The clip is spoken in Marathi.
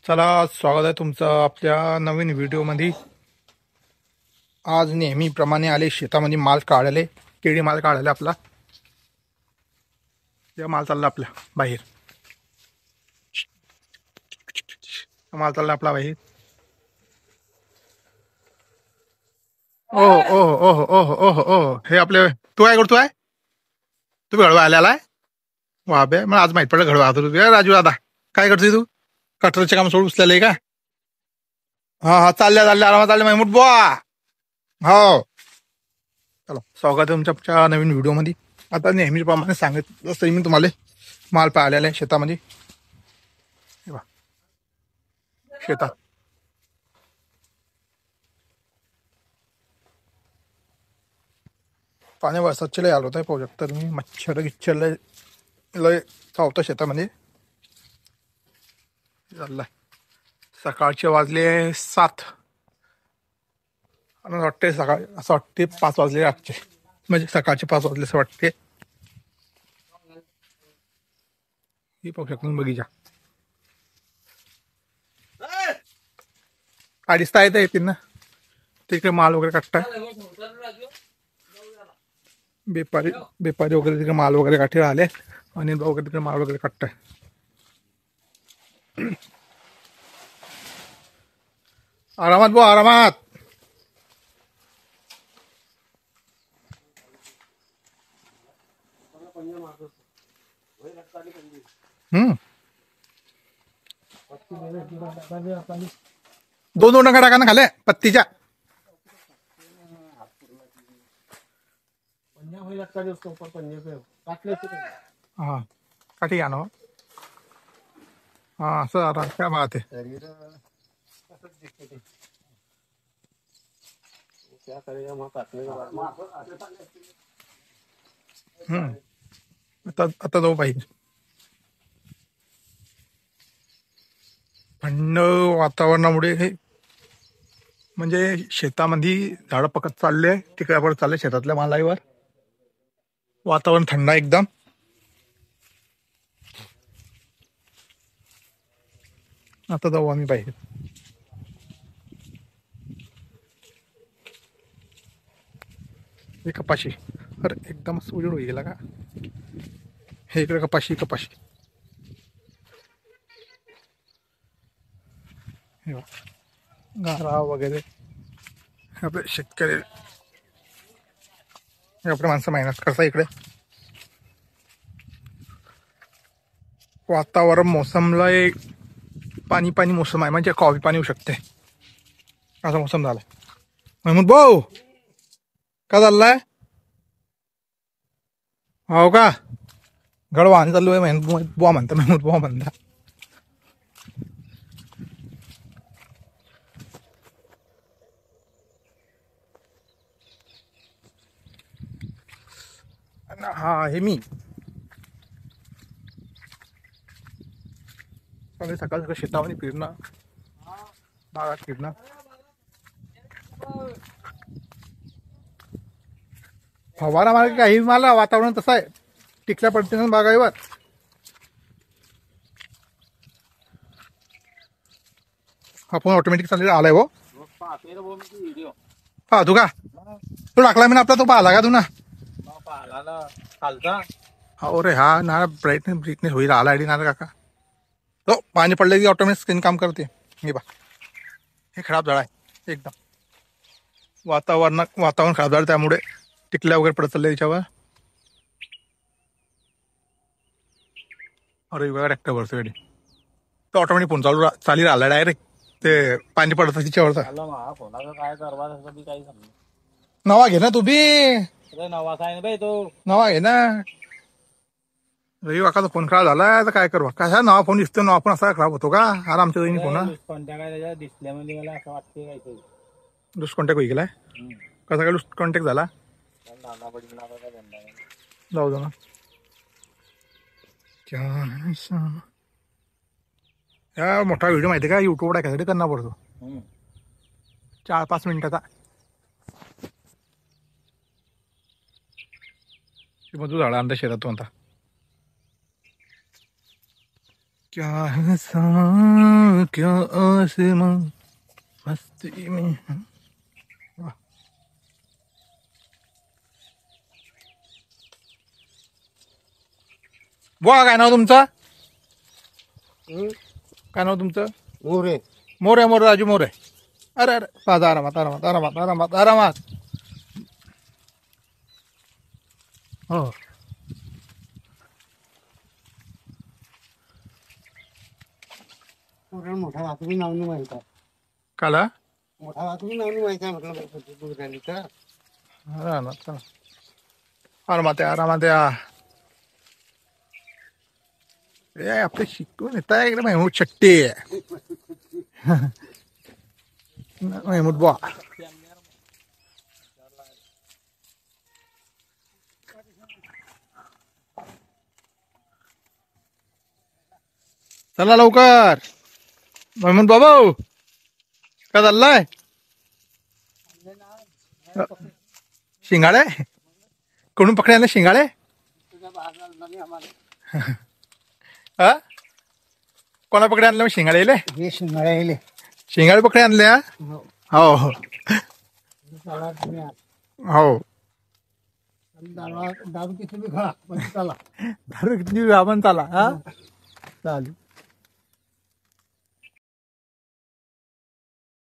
चला, स्वागत आहे तुमचं आपल्या नवीन व्हिडिओमध्ये. आज नेहमीप्रमाणे आले शेतामध्ये माल काढले, केळी माल काढायला आपला. या माल चालला आपला बाहेर, माल चालला आपला बाहेर. ओह ओह ओह ओह ओह ओह, हे आपले. तू काय करतोय? तू घडवा आलेला आहे? वा बे, मला आज माहित पडलं घडवा तू. राजू दादा, काय करतोय तू? कटरचे काम सोडून उचलेलं आहे का? हा हा, चालल्या आरामात चालले महमूद बुवा. हो, चला, स्वागत आहे तुमच्या नवीन व्हिडिओमध्ये. आता नेहमीप्रमाणे सांगितलं तसं मी तुम्हाला माल पाहिलेला आहे शेतामध्ये. हे पहा, शेतात पाणी वरसाचे लय आलो होतं. पाहू शकता तुम्ही, मच्छर गिच्छर लय चावतं शेतामध्ये. चाललाय, सकाळचे वाजले 7 आणि वाटते सकाळी असं वाटते 5 वाजले रातचे, म्हणजे सकाळचे 5 वाजले असं वाटते. ही पाहू शकता बगीचा. अडीचता येतील ना तिकडे माल वगैरे काढताय. बेपारी बेपारी वगैरे तिकडे माल वगैरे काठी राहिले आणि वगैरे तिकडे माल वगैरे काढताय. आरामात भाऊ, आरामात. हम्म, दोन दोन टंका टाका ना खाले पत्तीच्या. हा, काठी घ्या ना. हा, असं आता काय बात आहे. हम्म, आता आता जाऊ पाहिजे. थंड वातावरणामुळे हे म्हणजे शेतामध्ये झाडं पकत चालले, तिकडे परत चालले शेतातल्या मालाईवर. वातावरण थंड आहे एकदम. आता जाऊ आम्ही बाहेर. हे कपाशी, अरे एकदम उजेड होई गेला का? हे इकडे कपाशी कपाशी. हे बघ, गारा वगैरे. हे आपले शेतकरी, हे आपले माणसं मेहनत करता इकडे. वातावरण मोसमला एक पाणी पाणी मोसम आहे, म्हणजे कॉफी पाणी होऊ शकते असा मोसम झालाय. महमूद भाऊ, का चाललाय? हो का? गडवा आणि चालू आहे. महमूद बुवा म्हणता, महमूद बुवा म्हणता. हा, हे मी सकाळ सकाळ शेतामध्ये फिरणं, बागात फिरणं. फवारा मार्ग काही मला वातावरण तसं आहे, टिकल्या पडते ना बागाईवर. हा फोन ऑटोमॅटिक चाललेला आलाय हो. हा, तू का तो टाकला मी ना आपला, तो पाहिला का तू ना? हो रे, हा ना, ब्राईटनेस ब्रिटनेस होईल आला आयडी ना काका. तो पाणी पडले की ऑटोमॅटिक स्क्रीन काम करते. हे बा, हे खराब झाड आहे एकदम. वातावरण खराब झालं, त्यामुळे टिकल्या वगैरे पडत चालले त्याच्यावर. अरे बघा, ट्रॅक्टर वरचं गाडी तो ऑटोमॅटिक फोन चाली राहिला डायरेक्ट. ते पाणी पडत तिच्यावरचा. नवा घे ना तू बी, नवा घे ना. रवी काकाचा फोन खराब झाला तर काय करू? कशा नवा फोन दिसतो, नवा फोन असा खराब होतो का? आरामच्या दोन्ही फोन लूज कॉन्टॅक्ट होई गेलाय. कसा काय लूज कॉन्टॅक्ट झाला? जाऊ दे ना. या मोठा व्हिडिओ माहिती का, युट्यूब टाकायसाठी करणार पडतो 4-5 मिनिटाचा. मधू झाला आमच्या शेतात तो आता. क्या है समा क्या आसमां मस्ती में. बुवा काय नाव तुमचं? काय नाव तुमचं? मोरे मोरे मोरे राजू मोरे. अरे अरे माझा आरामात आरामात आरामात आरामात आरामात. हो मोठा वाहतुकी नाव नाही माहित आहे. काला मोठा वाहतुकी नाव नाही माहित आहे म्हटलं दूर झाली तर आरामात आरामात या आरामात या. ए आपले शिकून येत आहे एकदम महमूद छट्टी. महमूद बुवा चला लवकर. महमूद बाबा काय चाललाय? शिंगाडे कोणून पकडे आणले शिंगाडे? हा कोणा पकडे आणलं मग शिंगाडे येले? हे शिंगाळे शिंगाडे पकडे आणल्या. हो हो हो दारू किती बी खा पण चला दारू किती आपण चाला. हा चालू